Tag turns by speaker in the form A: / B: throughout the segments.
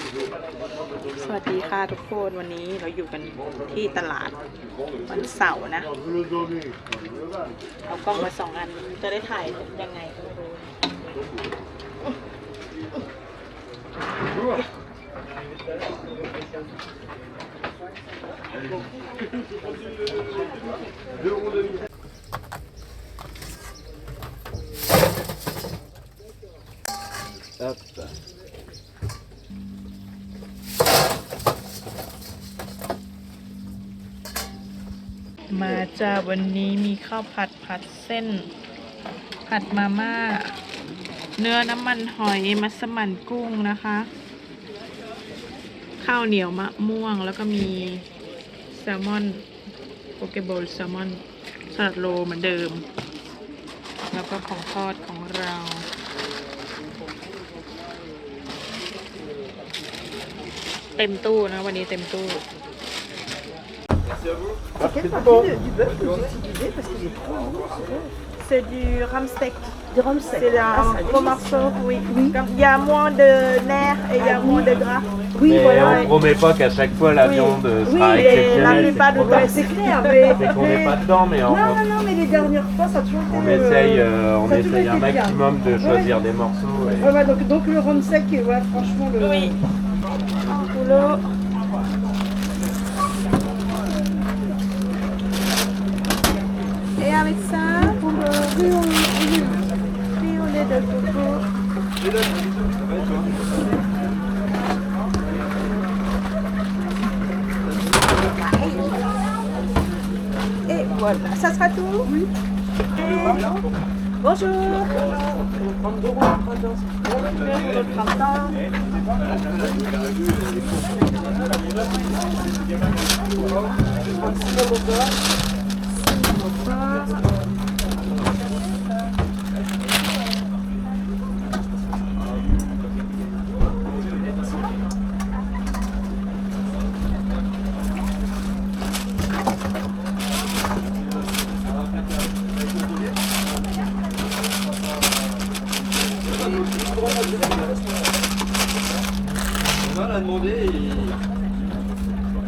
A: สวัสดีค่ะทุกคนวันนี้เราอยู่กันที่ตลาดวันเสาร์นะเอากล้องมา2 อันจะได้ถ่ายยังไงก็ไม่รู้มาจ้าวันนี้มีข้าวผัดเส้นผัดมาม่าเนื้อน้ำมันหอยมัสมั่นกุ้งนะคะข้าวเหนียวมะม่วงแล้วก็มีแซลมอนโปเกโบลแซลมอนสลัดโลเหมือนเดิมแล้วก็ของทอดของเราเต็มตู้นะวันนี้เต็มตู้C'est du ramsteak.
B: Du ramsteak.
A: C'est un gros morceau, oui. Il y a moins de nerfs et il y a moins de gras.
B: Oui,
C: mais
B: voilà.
C: on promet pas qu'à chaque fois la viande sera
A: et
C: exceptionnelle.
A: la plupart du temps,
B: c'est clair. Mais,
C: C'est qu'on n'est pas dedans, mais
B: non, mais les dernières fois, ça a toujours été.
C: on essaye un maximum de choisir des morceaux. Et...
B: Ouais, donc le ramsteak, ouais, franchement, le.
A: Oui. Boulot. Et avec ça, pour le riz au lait de coco. Et voilà, ça sera tout. Oui. Bonjour.
D: On va la demander et...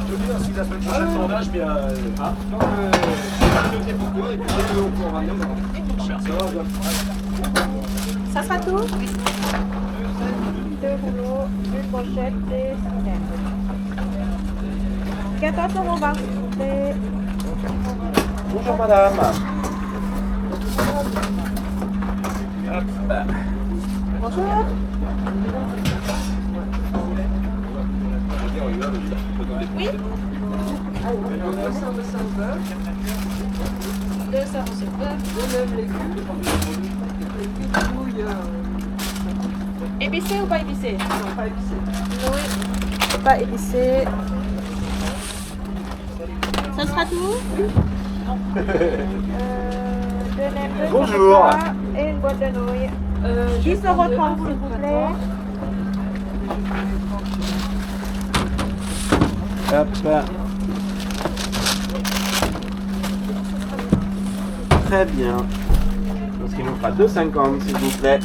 D: Je veux dire, si la semaine prochaine sondage, mais noter pourquoi et puis au courant.
A: Ça sera tout? Oui. 2 rouleaux, 1 pochette et 14,20 €.
C: Bonjour madame.
A: Bonjour. Oui. 2 sarrons au beurre. Épicé ou pas épicé?
B: Non, pas épicé.
A: Oui. Pas épicé. Ça sera tout? Oui.
C: Bonjour.
A: Et une boîte de nouilles. 10,30 € s'il vous plaît.
C: Hop. Très bien. Parce qu'il nous fera 2,50 s'il vous plaît.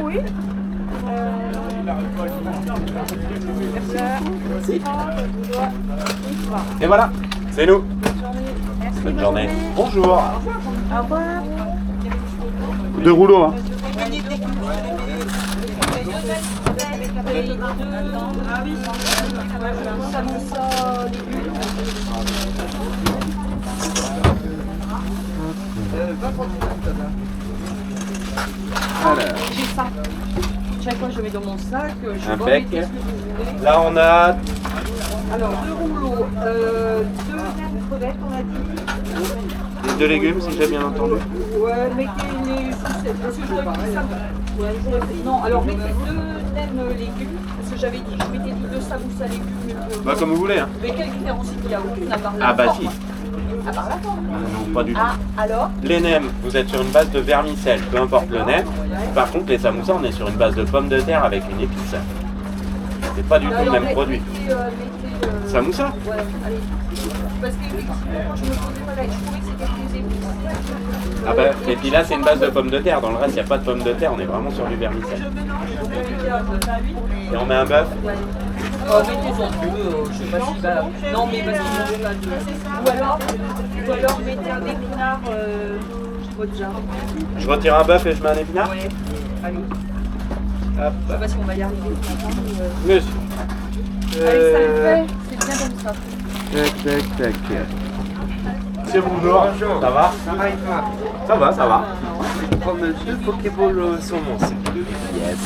A: Oui.
C: Merci. Et voilà, c'est nous. Bonne journée. Bonjour.
A: Au revoir.
C: 2 rouleaux, hein.
B: J'ai ça. Chaque fois, je mets dans mon sac. Je
C: Un
B: vois,
C: bec.
B: qu'est-ce que vous voulez.
C: Là on a
B: Alors, 2 rouleaux, 2 crevettes, on a dit.
C: des 2 légumes si j'ai bien entendu.
B: Ouais, mettez les sucettes, parce que j'aurais pris ça. Ouais, j'aurais pris. Non, alors mettez 2 nems légumes, parce que j'avais dit, je m'étais dit 2 samoussas légumes.
C: Bah comme vous voulez, hein.
B: Mais quelle différence il y a aucune à part la
C: Ah bah
B: forme.
C: si.
B: À part la forme.
C: Non, pas du tout.
B: Ah, alors
C: Les nems, vous êtes sur une base de vermicelle, peu importe le nem. Par contre, les samoussas, on est sur une base de pommes de terre avec une épice. C'est pas du tout le même produit. Samoussa?
B: Ouais, allez. Parce qu'effectivement, quand je me posais, voilà, je trouvais que c'était plus épicé.
C: Ah bah, et puis là, c'est une base de pommes de terre. Dans le reste, il n'y a pas de pommes de terre. On est vraiment sur du vermicelle. Et on met un bœuf.
B: Mettez-en deux, je sais pas si va. Non, mais parce qu'il mange pas deux. Ou alors mettez un épinard Mozza.
C: Je retire un bœuf et je mets un épinard.
B: Ouais, allez.
C: Hop.
B: Je sais pas si on va y arriver.
C: Monsieur.
B: Allez, ça le fait, c'est bien comme ça.
C: Tac, tac, tac. C'est bonjour. Ça va? Ça va, ça va.
E: Je vais prendre 2 Pokéballs au saumon, s'il vous plaît.
C: Yes.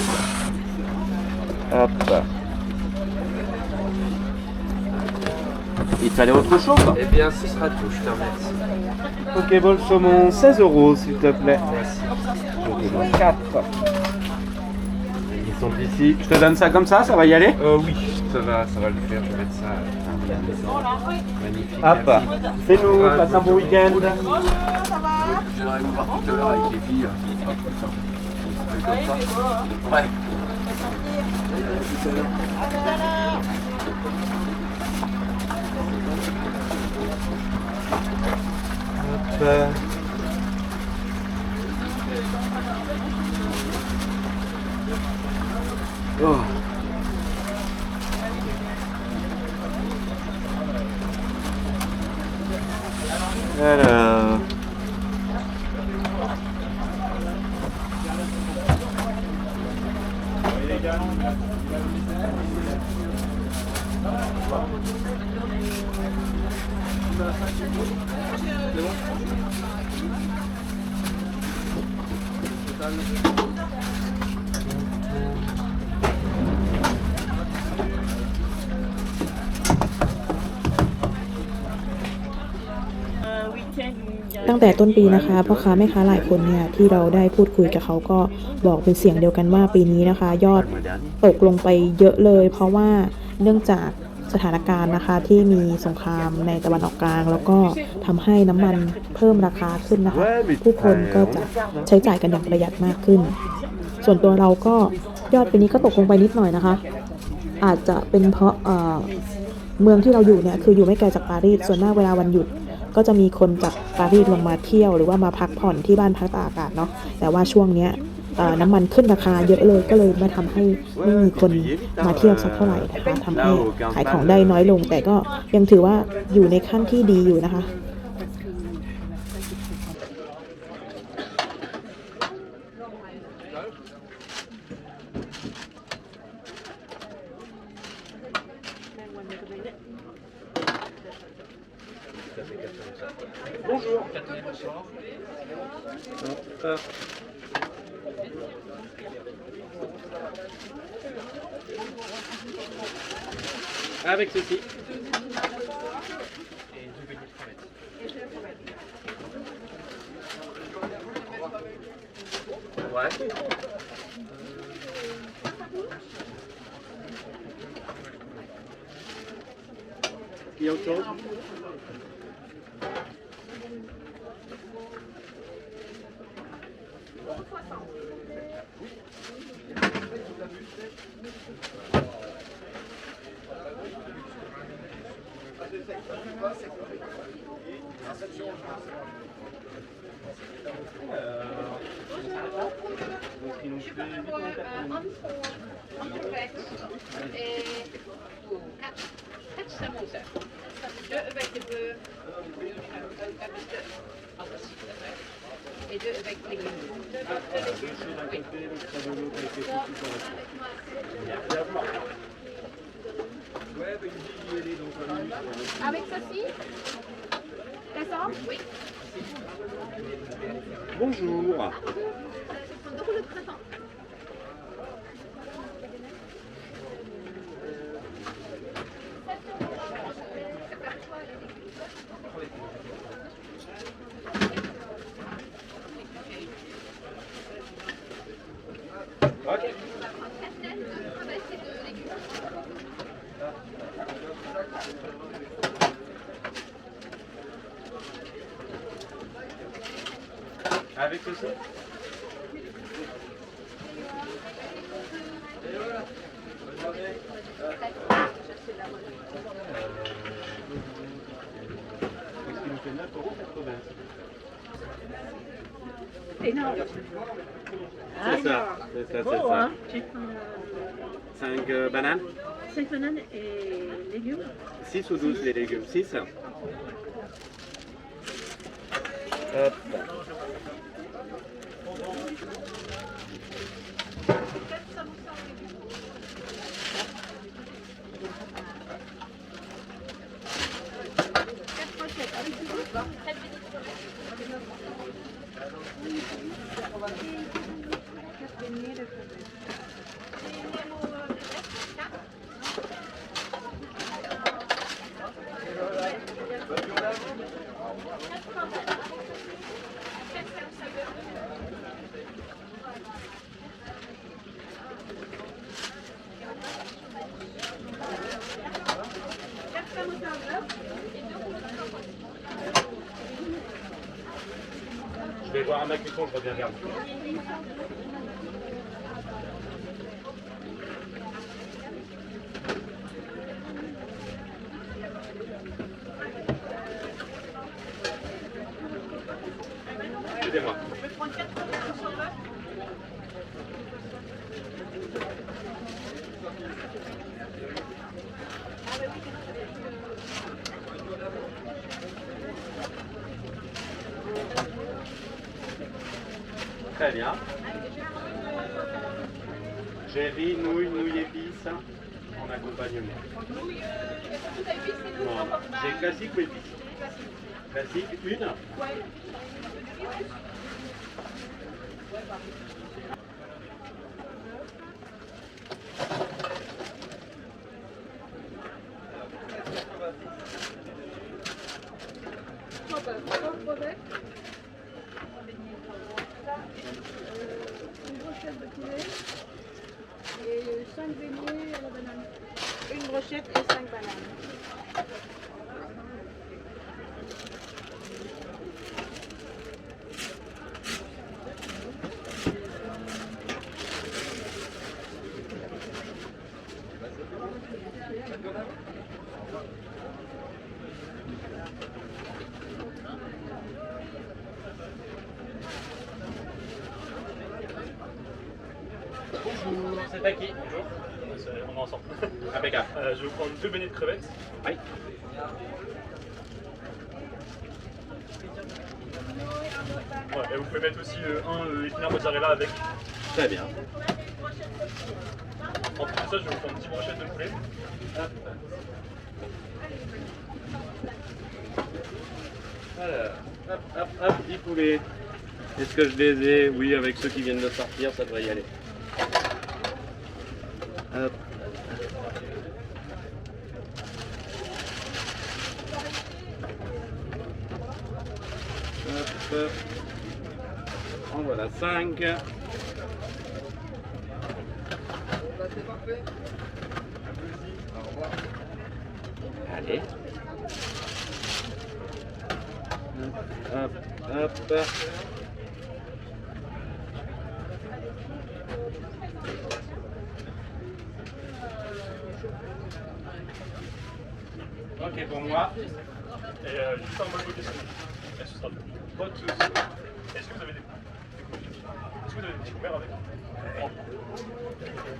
C: Hop. Il fallait autre chose?
E: Eh bien, ce sera tout, je te remercie.
C: Pokéball saumon, 16 € s'il te plaît.
E: Merci.
C: Pokéball 4. Ils sont ici. Je te donne ça comme ça va y aller?
E: Oui, ça va le faire, je vais mettre ça. Magnifique.
C: Hop. C'est nous, passe un bon week-end.
E: J'aimerais vous voir tout à l'heure avec les filles. Ouais.
C: Hop. Oh. Alors.
F: ตั้งแต่ต้นปีนะคะพ่อค้าแม่ค้าหลายคนเนี่ยที่เราได้พูดคุยกับเขาก็บอกเป็นเสียงเดียวกันว่าปีนี้นะคะยอดตกลงไปเยอะเลยเพราะว่าเนื่องจากสถานการณ์นะคะที่มีสงครามในตะวันออกกลางแล้วก็ทำให้น้ำมันเพิ่มราคาขึ้นนะคะผู้คนก็จะใช้จ่ายกันอย่างประหยัดมากขึ้นส่วนตัวเราก็ยอดปีนี้ก็ตกลงไปนิดหน่อยนะคะอาจจะเป็นเพราะเมืองที่เราอยู่เนี่ยคืออยู่ไม่ไกลจากปารีสส่วนมากเวลาวันหยุดก็จะมีคนจากปารีสลงมาเที่ยวหรือว่ามาพักผ่อนที่บ้านพักตากอากาศเนาะแต่ว่าช่วงเนี้ยน้ำมันขึ้นราคาเยอะเลยก็เลยมาทำให้ไม่มีคนมาเที่ยวสักเท่าไหร่นะคะทำให้ขายของได้น้อยลงแต่ก็ยังถือว่าอยู่ในขั้นที่ดีอยู่นะคะ
C: Bonjour. Avec ceci. Ouais. Il y a autre chose?
G: Et deux avec légumes. Avec ceci? C'est ça? Oui.
C: Bonjour. Avec ceci? Ce qui nous fait 9,80 €.
B: Énorme.
C: C'est ça, c'est ça. 5 bananes
B: 5 bananes et légumes.
C: 6 ou 12 les légumes 6. Hop. Je vais voir un macuton, je reviens vers vous. Excusez-moi. Très bien. J'ai riz, nouilles épices en accompagnement. Non, j'ai classique ou épices? Classique, une.
G: Et 5 beignets à la banane. Une brochette et 5 bananes.
C: Bonjour, c'est à qui?
H: Bonjour, on est ensemble.
C: Impeccable.
H: Je vais vous prendre 2 beignets de crevettes.
C: Oui.
H: Ouais, et vous pouvez mettre aussi un épinard mozzarella avec.
C: Très bien.
H: En plus de ça, je vais vous prendre 10 brochettes de poulet.
C: Alors, hop, 10 poulets. Est-ce que je les ai? Oui, avec ceux qui viennent de sortir, ça devrait y aller. Hop. Hop. En voilà 5.
D: C'est parfait. Au revoir.
C: Allez. Hop, hop. Ok pour moi.
H: Et juste un bol de questions. Et ce sera tout.
C: Pas de soucis.
H: Est-ce que vous avez des petits couverts avec?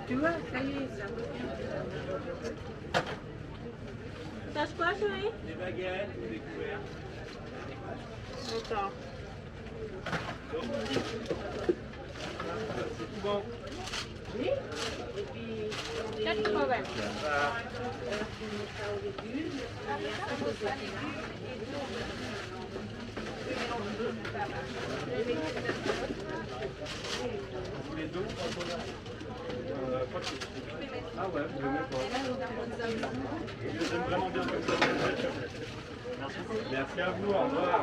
G: Tu vois, ça y est, ça. Ça se quoi, chérie?
C: Des baguettes, des couverts.
G: D'accord.
C: C'est tout bon.
G: Oui. Et puis, 80.
C: Les deux, pas de soucis. Ah ouais, vous aimez pas.
H: J'aime vraiment bien comme ça. Merci.
C: Merci à vous, au revoir.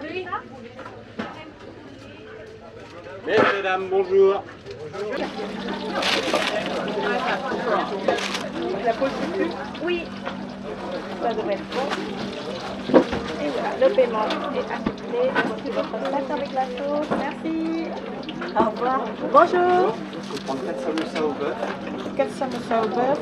G: Oui.
C: Messieurs, dames, bonjour.
B: La pause du cul.
G: Oui. Ça devrait être bon. Et voilà, le paiement est accepté. Voici votre sac avec la sauce. Merci. Au revoir. Bonjour.
D: Je vais prendre 4 samoussas au bœuf.
G: 4 samoussas au bœuf.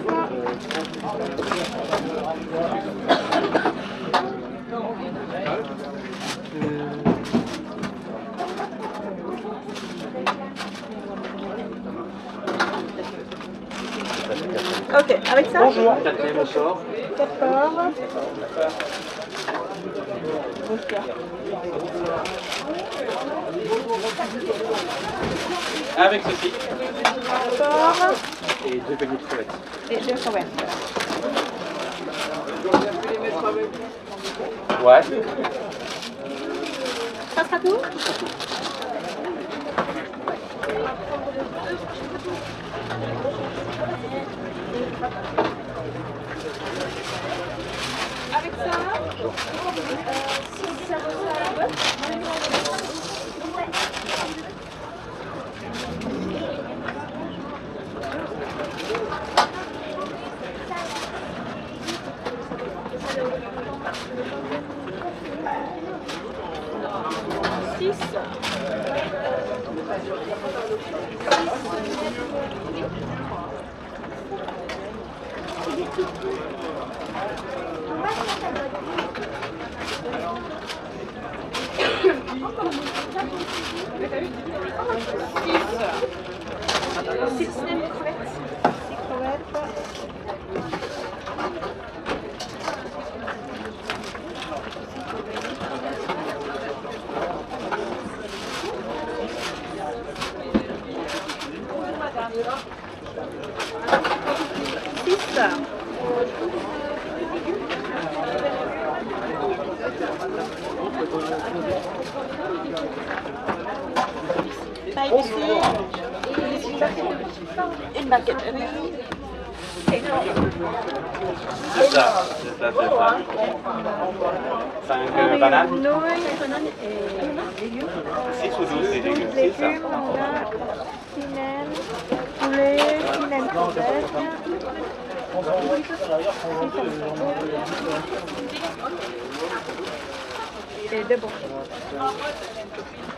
G: Ok, avec ça?
C: Bonjour. Quatrième au sort.
G: D'accord.
C: Avec ceci.
G: D'accord.
C: Et 2 beignets de crevettes.
G: Et je vais
C: Ouais.
G: Ça sera tout? Avec ça, si ça une baguette.
C: C'est ça. 5 bananes.
G: Nouilles et légumes.
C: 6 ou 12 c'est légumes, c'est ça.
G: Légumes, on a quinoa, poulet, quinoa, crevettes. Et 2 brochettes.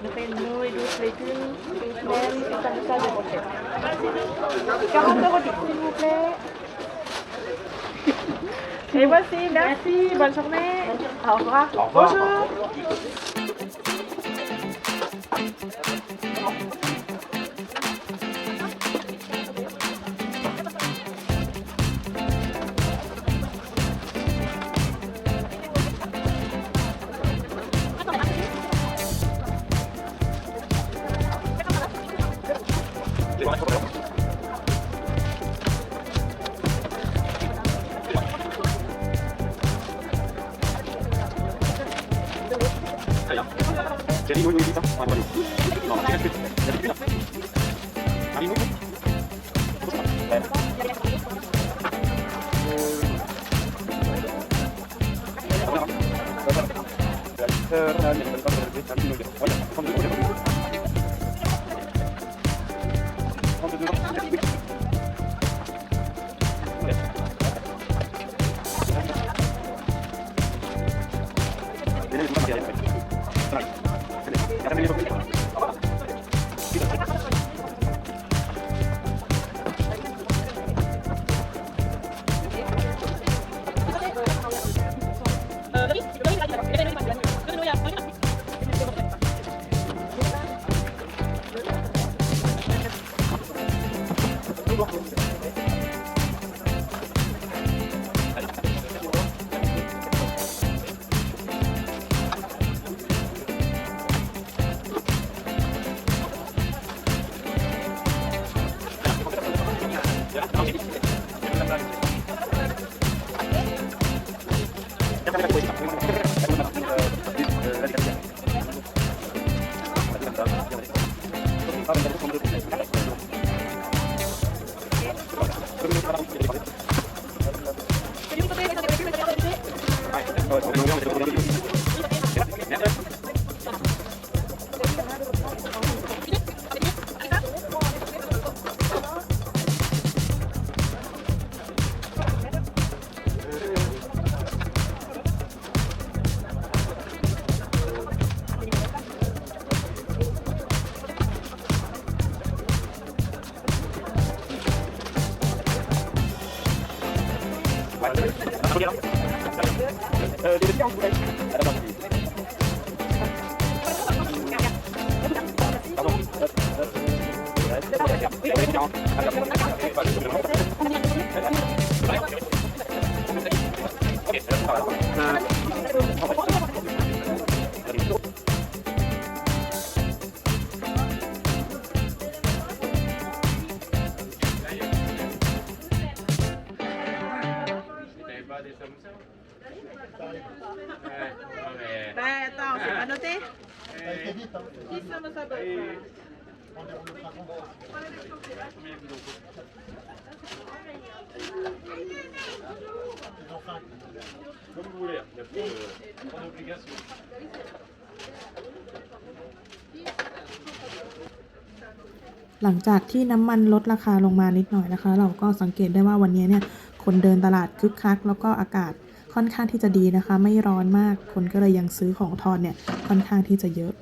G: Après, nouilles, 12 légumes, 12 nems et ça, 2 brochettes. 40 € s'il vous plaît. Et voici, merci, bonne journée. Au revoir.
C: Au revoir.
G: Bonjour. Bah attends, c'est pas noté. Qui ça me s'appelle?
H: Comme vous voulez, il y a pas d'obligation.
F: หลังจากที่น้ำมันลดราคาลงมานิดหน่อยนะคะ เราก็สังเกตได้ว่าวันนี้เนี่ยคนเดินตลาดคึกคักแล้วก็อากาศค่อนข้างที่จะดีนะคะ ไม่ร้อนมากคนก็เลยยังซื้อของทอดเนี่ยค่อนข้างที่จะเยอะ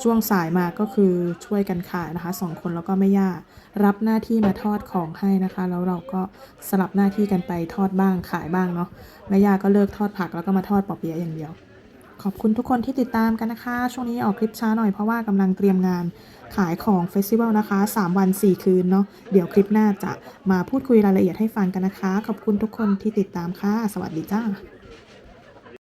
F: ช่วงสายมาก็คือช่วยกันขายนะคะ2คนแล้วก็แม่ย่ารับหน้าที่มาทอดของให้นะคะแล้วเราก็สลับหน้าที่กันไปทอดบ้างขายบ้างเนาะแม่ย่าก็เลิกทอดผักแล้วก็มาทอดปอเปี๊ยะอย่างเดียวขอบคุณทุกคนที่ติดตามกันนะคะช่วงนี้ออกคลิปช้าหน่อยเพราะว่ากำลังเตรียมงานขายของเฟสติวัลนะคะ3 วัน 4 คืนเนาะเดี๋ยวคลิปหน้าจะมาพูดคุยรายละเอียดให้ฟังกันนะคะขอบคุณทุกคนที่ติดตามค่ะสวัสดีจ้า